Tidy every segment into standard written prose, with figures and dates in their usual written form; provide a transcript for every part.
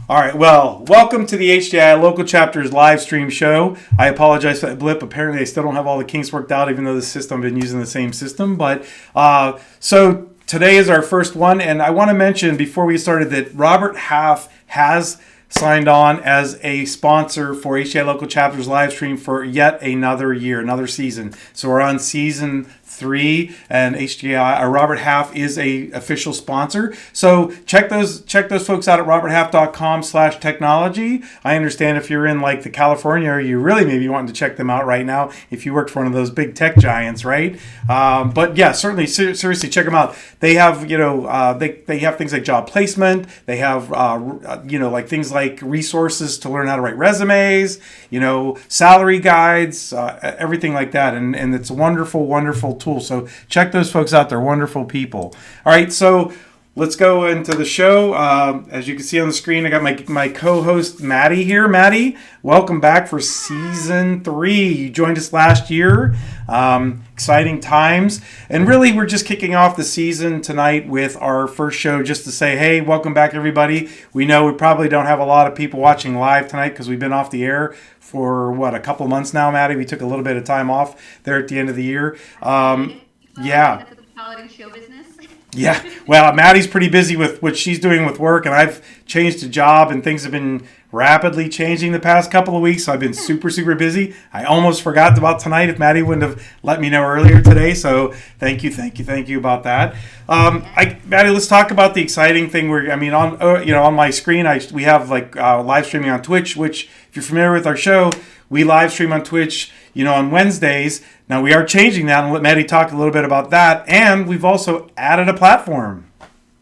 All right, well, welcome to the HDI Local Chapters live stream show. I apologize for that blip. Apparently, I still don't have all the kinks worked out, even though the system, I've been using the same system. But so today is our first one, and I want to mention before we started that Robert Half has signed on as a sponsor for HDI Local Chapters live stream for yet another year, another season. So we're on season 3, and HDI Robert Half is a official sponsor. So check those folks out at roberthalf.com/technology. I understand if you're in like the California area, you really maybe wanting to check them out right now if you work for one of those big tech giants, right? But yeah, certainly seriously check them out. They have they have things like job placement. They have like things like resources to learn how to write resumes, salary guides, everything like that, and it's a wonderful tool. So check those folks out. They're wonderful people. All right, so let's go into the show. As you can see on the screen, I got my co-host Maddie here. Maddie, welcome back for season 3. You joined us last year. Exciting times. And really, we're just kicking off the season tonight with our first show just to say, hey, welcome back, everybody. We know we probably don't have a lot of people watching live tonight because we've been off the air for, a couple of months now, Maddie? We took a little bit of time off there at the end of the year. Yeah. Holiday show business. Yeah, well, Maddie's pretty busy with what she's doing with work, and I've changed a job, and things have been rapidly changing the past couple of weeks, so I've been super busy. I almost forgot about tonight if Maddie wouldn't have let me know earlier today, so thank you about that. Maddie, let's talk about the exciting thing. On my screen, we have live streaming on Twitch, which, if you're familiar with our show, we live stream on Twitch, on Wednesdays. Now, we are changing that, and let Maddie talk a little bit about that. And we've also added a platform.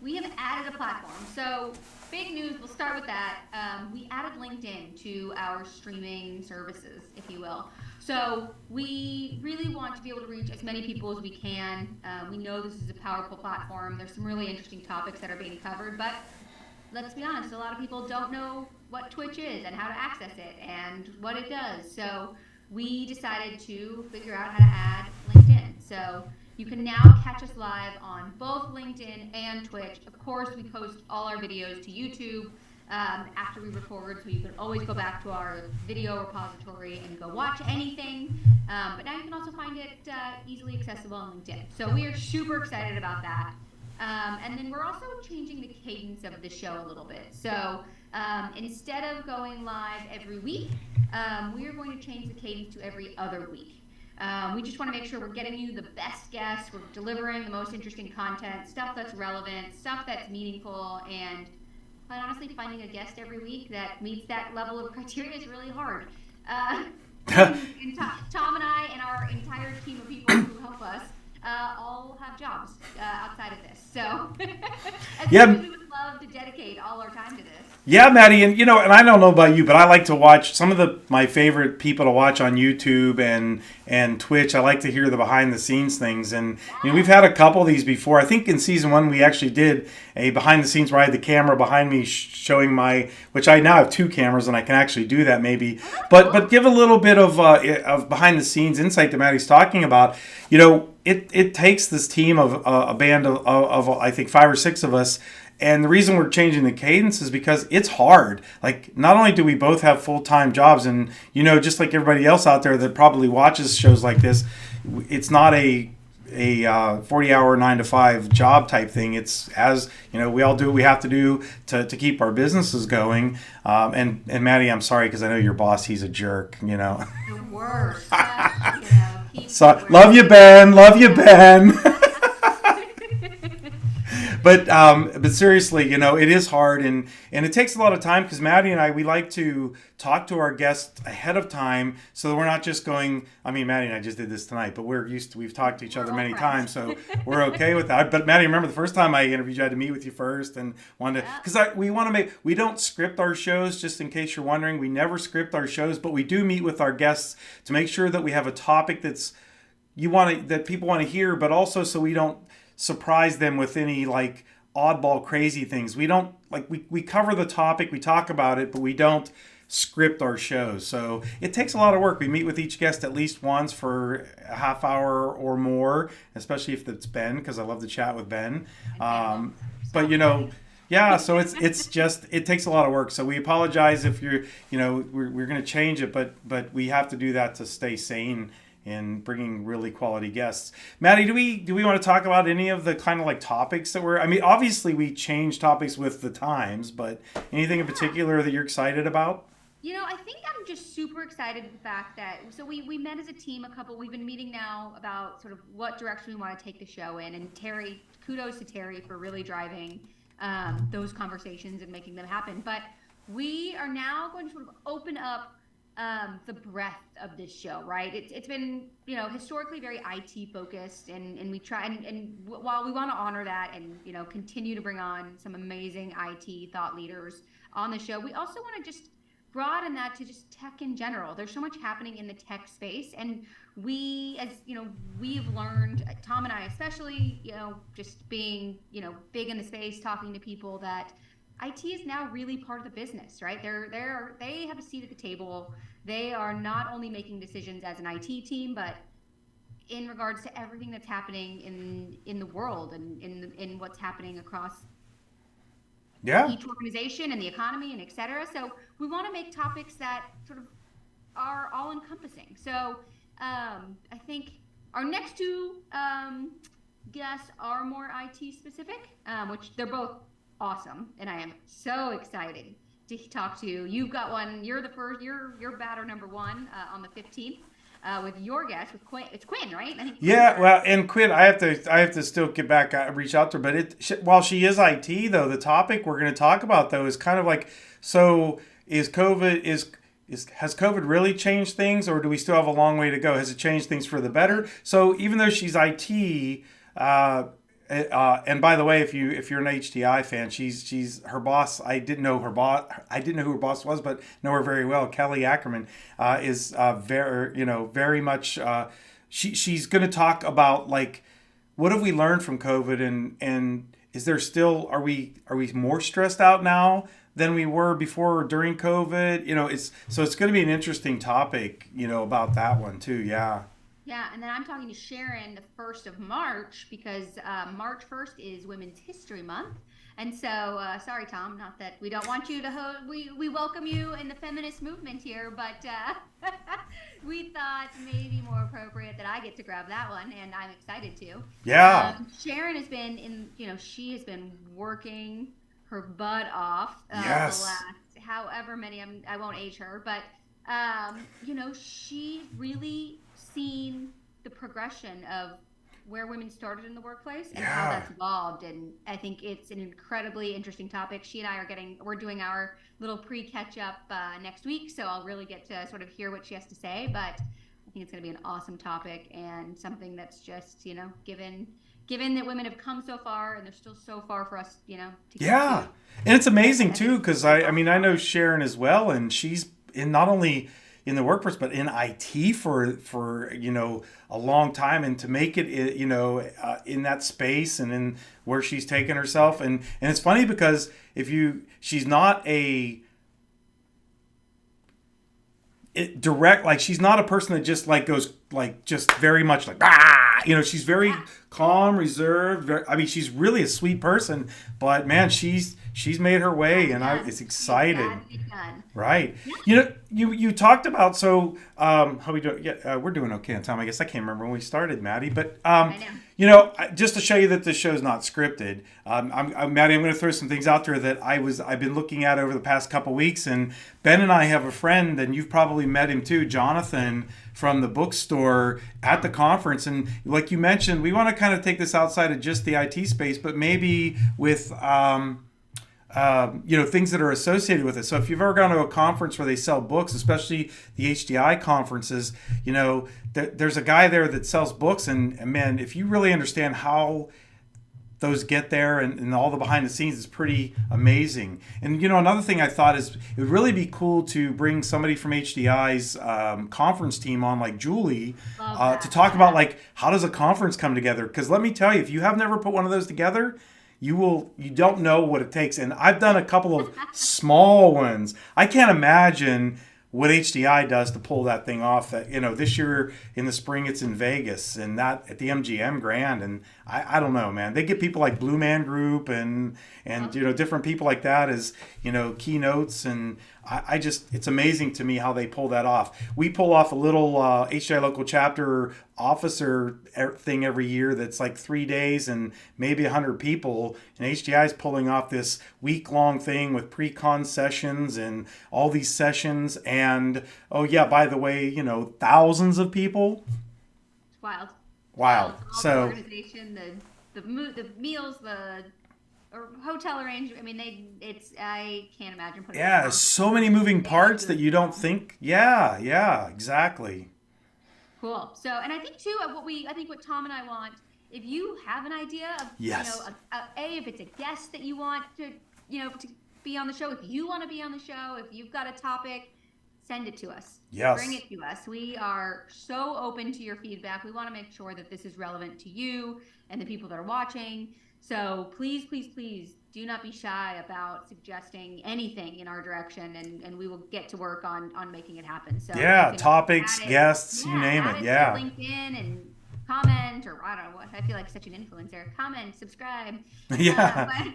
We have added a platform. So, big news, we'll start with that. We added LinkedIn to our streaming services, if you will. So, we really want to be able to reach as many people as we can. We know this is a powerful platform. There's some really interesting topics that are being covered, but let's be honest, a lot of people don't know what Twitch is and how to access it and what it does. So, we decided to figure out how to add LinkedIn. So you can now catch us live on both LinkedIn and Twitch. Of course, we post all our videos to YouTube after we record, so you can always go back to our video repository and go watch anything. But now you can also find it easily accessible on LinkedIn. So we are super excited about that. And then we're also changing the cadence of the show a little bit. So instead of going live every week, we are going to change the cadence to every other week. We just want to make sure we're getting you the best guests, we're delivering the most interesting content, stuff that's relevant, stuff that's meaningful, and quite honestly, finding a guest every week that meets that level of criteria is really hard. And Tom and I and our entire team of people who help us all have jobs outside of this. So we would love to dedicate all our time to this. Yeah, Maddie, and and I don't know about you, but I like to watch some of my favorite people to watch on YouTube and Twitch. I like to hear the behind the scenes things, and we've had a couple of these before. I think in season 1 we actually did a behind the scenes where I had the camera behind me showing which I now have 2 cameras and I can actually do that maybe. But give a little bit of behind the scenes insight that Maddie's talking about. It takes this team of a band of I think 5 or 6 of us. And the reason we're changing the cadence is because it's hard. Like, not only do we both have full-time jobs, and, just like everybody else out there that probably watches shows like this, it's not a 40-hour 9-to-5 job type thing. It's, as we all do what we have to do to keep our businesses going. And Maddie, I'm sorry, because I know your boss, he's a jerk. The worst. So, love you, Ben. But seriously, it is hard, and it takes a lot of time because Maddie and we like to talk to our guests ahead of time so that we're not just going. I mean, Maddie and I just did this tonight, but we've talked to each other many times, so we're okay with that. But Maddie, remember the first time I interviewed you, I had to meet with you first and wanted to, because we don't script our shows, just in case you're wondering. We never script our shows, but we do meet with our guests to make sure that we have a topic that people want to hear, but also so we don't surprise them with any oddball crazy things. We don't we cover the topic, we talk about it, but we don't script our shows. So it takes a lot of work. We meet with each guest at least once for a half hour or more, especially if it's Ben, because I love to chat with Ben. But Yeah, so it's just it takes a lot of work. So we apologize if you're we're going to change it, but we have to do that to stay sane and bringing really quality guests. Maddie, do we want to talk about any of the kind of like topics that I mean, obviously we change topics with the times, but anything in Yeah. particular that you're excited about? I think I'm just super excited at the fact that we met as a team we've been meeting now about sort of what direction we want to take the show in. And Terri, kudos to Terri for really driving those conversations and making them happen. But we are now going to sort of open up the breadth of this show, right? It's been, historically very IT focused, and we try and while we want to honor that and, continue to bring on some amazing IT thought leaders on the show, we also want to just broaden that to just tech in general. There's so much happening in the tech space, and we've learned, Tom and I especially, just being, big in the space, talking to people, that IT is now really part of the business, right? They have a seat at the table. They are not only making decisions as an IT team, but in regards to everything that's happening in the world and in what's happening across Yeah. each organization and the economy and et cetera. So we want to make topics that sort of are all encompassing. So I think our next two guests are more IT specific, which they're both awesome, and I am so excited to talk to you. You've got one. You're the first. You're batter number one on the 15th. With your guest, with Quinn, it's Quinn, right? I think Yeah, well, and Quinn, I have to still get back, reach out to her. But while she is IT though, the topic we're going to talk about though is kind of like, so is COVID has COVID really changed things, or do we still have a long way to go? Has it changed things for the better? So even though she's IT, and by the way, if you're an HDI fan, she's her boss. I didn't know who her boss was, but know her very well. Kelly Ackerman is very much. She's going to talk about like what have we learned from COVID, and is there still are we more stressed out now than we were before or during COVID? It's going to be an interesting topic. About that one too. Yeah. Yeah, and then I'm talking to Sharon the 1st of March because March 1st is Women's History Month. And so, sorry, Tom, not that we don't want you to we welcome you in the feminist movement here, but we thought maybe more appropriate that I get to grab that one, and I'm excited to. Yeah. Sharon has been she has been working her butt off the Yes. last however many, I won't age her, but she really seen the progression of where women started in the workplace and how Yeah. that's evolved. And I think it's an incredibly interesting topic. She and I we're doing our little pre-catch up next week. So I'll really get to sort of hear what she has to say. But I think it's going to be an awesome topic and something that's just, given that women have come so far and there's still so far for us, to get Yeah, to. and it's amazing I too think because it's I mean I awesome. know Sharon as well, and she's in not only in the workforce but in IT for a long time, and to make it in that space and in where she's taken herself, and it's funny because she's not a direct, like she's not a person that just like goes like just very much like she's very Yeah. calm, reserved. I mean, she's really a sweet person, but man, she's made her way, and I Yes, it's she's excited. gotten it done. Right. Yeah, You talked about, so how we doing? Yeah, we're doing okay on time. I guess I can't remember when we started, Maddie, but I know. just to show you that this show's not scripted, Maddie, I'm going to throw some things out there that I've been looking at over the past couple weeks, and Ben and I have a friend, and you've probably met him too, Jonathan from the bookstore at the conference, and like you mentioned, we want to kind of take this outside of just the IT space, but maybe with things that are associated with it. So if you've ever gone to a conference where they sell books, especially the HDI conferences, there's a guy there that sells books, and man, if you really understand how those get there and all the behind the scenes is pretty amazing. And another thing I thought is it would really be cool to bring somebody from HDI's conference team on, like Julie, Love to that. talk about Yeah. like how does a conference come together? Because let me tell you, if you have never put one of those together, you don't know what it takes. And I've done a couple of small ones. I can't imagine what HDI does to pull that thing off. That this year in the spring it's in Vegas, and that at the MGM Grand, and I don't know, man. They get people like Blue Man Group and different people like that as keynotes, and I just, it's amazing to me how they pull that off. We pull off a little HDI local chapter officer thing every year that's like 3 days and maybe 100 people, and HDI is pulling off this week-long thing with pre-con sessions and all these sessions, and oh yeah, by the way, thousands of people. It's wild. Wild. All So the organization, the meals, the hotel arrangement. I mean, I can't imagine putting. yeah, so many moving parts that you don't think. Yeah, exactly. Cool. So, and I think too, what Tom and I want, if you have an idea of, Yes. if it's a guest that you want to be on the show, if you want to be on the show, if you've got a topic, send it to us. Yes. Bring it to us. We are so open to your feedback. We want to make sure that this is relevant to you and the people that are watching. So please, please, please do not be shy about suggesting anything in our direction, and we will get to work on making it happen. So Yeah, topics, guests, you name it. Yeah. To LinkedIn and comment, or I don't know what. I feel like such an influencer. Comment, subscribe. Yeah.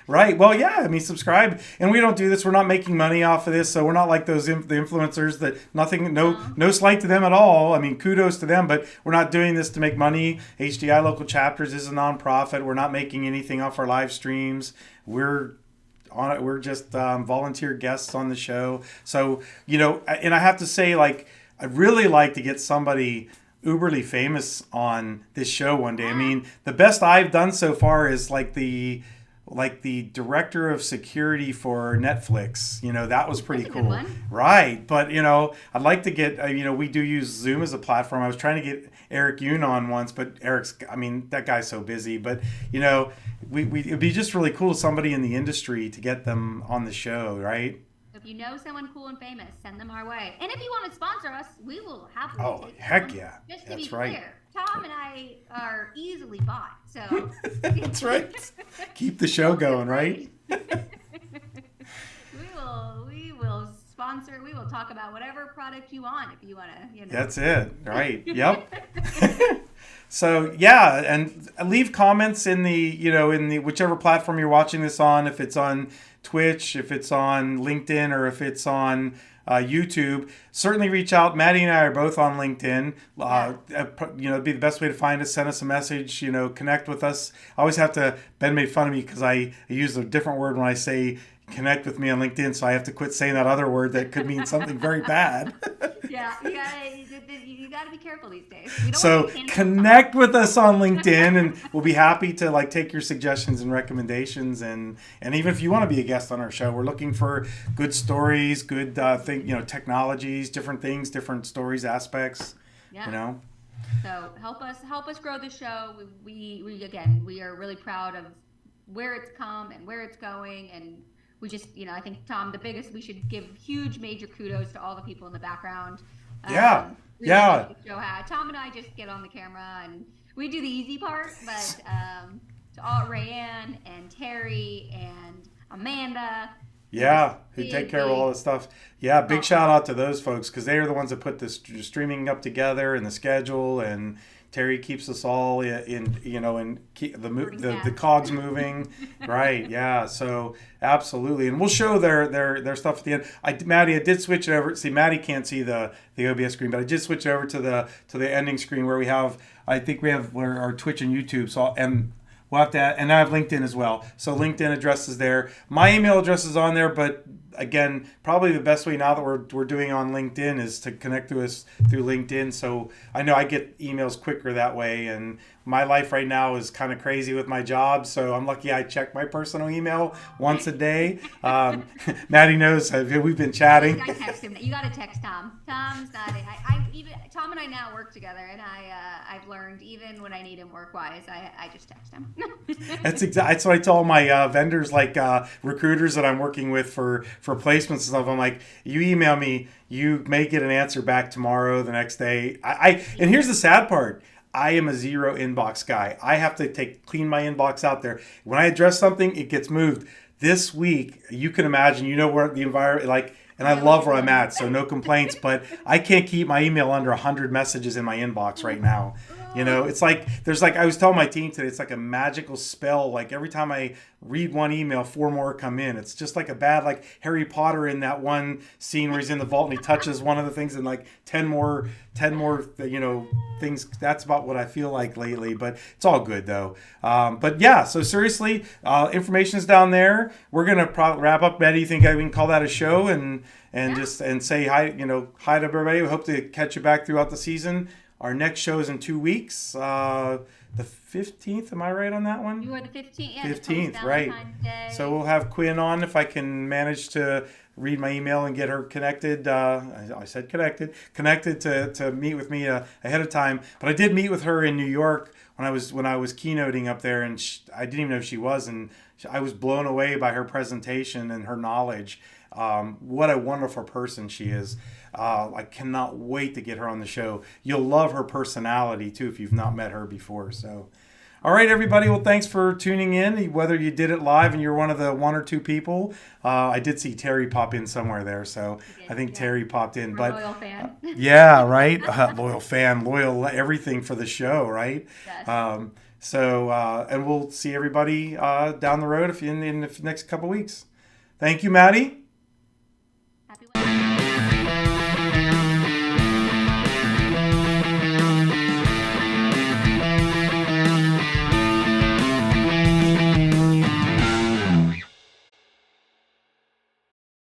Right. Well, yeah. I mean, subscribe. And we don't do this. We're not making money off of this, so we're not like those the influencers that no slight to them at all. I mean, kudos to them, but we're not doing this to make money. HDI Local Chapters is a nonprofit. We're not making anything off our live streams. We're on it. We're just volunteer guests on the show. So, and I have to say, like, I'd really like to get somebody uberly famous on this show one day. I mean, the best I've done so far is like the director of security for Netflix. That was pretty cool. Right. But, I'd like to get, we do use Zoom as a platform. I was trying to get Eric Yoon on once, but that guy's so busy. But, it'd be just really cool, somebody in the industry, to get them on the show, right? If you know someone cool and famous, send them our way. And if you want to sponsor us, we will happily take them. Heck yeah. Just to That's be clear, right. Tom and I are easily bought. So That's right. Keep the show going, right? we will sponsor. We will talk about whatever product you want if you want to. That's it. Right. Yep. So yeah, and leave comments in the whichever platform you're watching this on. If it's on Twitch, if it's on LinkedIn, or if it's on YouTube, certainly reach out. Maddie and I are both on LinkedIn. It'd be the best way to find us. Send us a message. Connect with us. I always have to. Ben made fun of me because I use a different word when I say connect with me on LinkedIn, so I have to quit saying that other word that could mean something very bad. Yeah, you gotta be careful these days. So connect with us on LinkedIn, and we'll be happy to take your suggestions and recommendations, and even if you want to be a guest on our show, we're looking for good stories, good technologies, different things, different stories, aspects. Yeah. So help us grow the show. We are really proud of where it's come and where it's going, and we just, I think, Tom, we should give huge major kudos to all the people in the background. Yeah. Tom and I just get on the camera and we do the easy part, but to all Rae-Ann and Terri and Amanda. Who take care of all this stuff. Yeah, big shout out to those folks, because they are the ones that put this streaming up together and the schedule, and Terri keeps us all keep the cogs moving. Right. Yeah. So absolutely. And we'll show their stuff at the end. Maddie, I did switch it over. See, Maddie can't see the OBS screen, but I did switch over to the ending screen where we have our Twitch and YouTube. So we'll have to add, and I have LinkedIn as well. So LinkedIn address is there. My email address is on there, but again, probably the best way now that we're doing on LinkedIn is to connect to us through LinkedIn. So I know I get emails quicker that way, and my life right now is kind of crazy with my job, so I'm lucky I check my personal email once a day. Maddie knows we've been chatting. I text him. You got to text Tom. Tom's not. Tom and I now work together, and I've learned even when I need him work-wise, I just text him. That's what I tell my vendors, like recruiters that I'm working with for placements and stuff. I'm like, you email me, you may get an answer back tomorrow, the next day. And here's the sad part. I am a zero inbox guy. I have to clean my inbox out there. When I address something, it gets moved. This week, you can imagine, where the environment, and I love where I'm at, so no complaints, but I can't keep my email under 100 messages in my inbox right now. It's like there's like I was telling my team today, it's like a magical spell. Like every time I read one email, 4 more come in. It's just like a bad like Harry Potter in that one scene where he's in the vault and he touches one of the things and like 10 more things. That's about what I feel like lately, but it's all good though. But yeah, so seriously, information is down there. We're gonna wrap up. Maddie, you think we can call that a show and just say hi, hi to everybody. We hope to catch you back throughout the season. Our next show is in 2 weeks. The 15th, am I right on that one? You are the 15th. Yeah, 15th, right. So we'll have Quinn on if I can manage to read my email and get her connected. I said connected to meet with me ahead of time. But I did meet with her in New York when I was keynoting up there, and I didn't even know who she was, and I was blown away by her presentation and her knowledge. What a wonderful person she is. I cannot wait to get her on the show. You'll love her personality too if you've not met her before. So, all right, everybody. Well, thanks for tuning in. Whether you did it live and you're one of the 1 or 2 people, I did see Terri pop in somewhere there. So I think Terri popped in. But loyal fan. Yeah, right. Loyal fan, loyal everything for the show, right? Yes. And we'll see everybody down the road in the next couple weeks. Thank you, Maddie.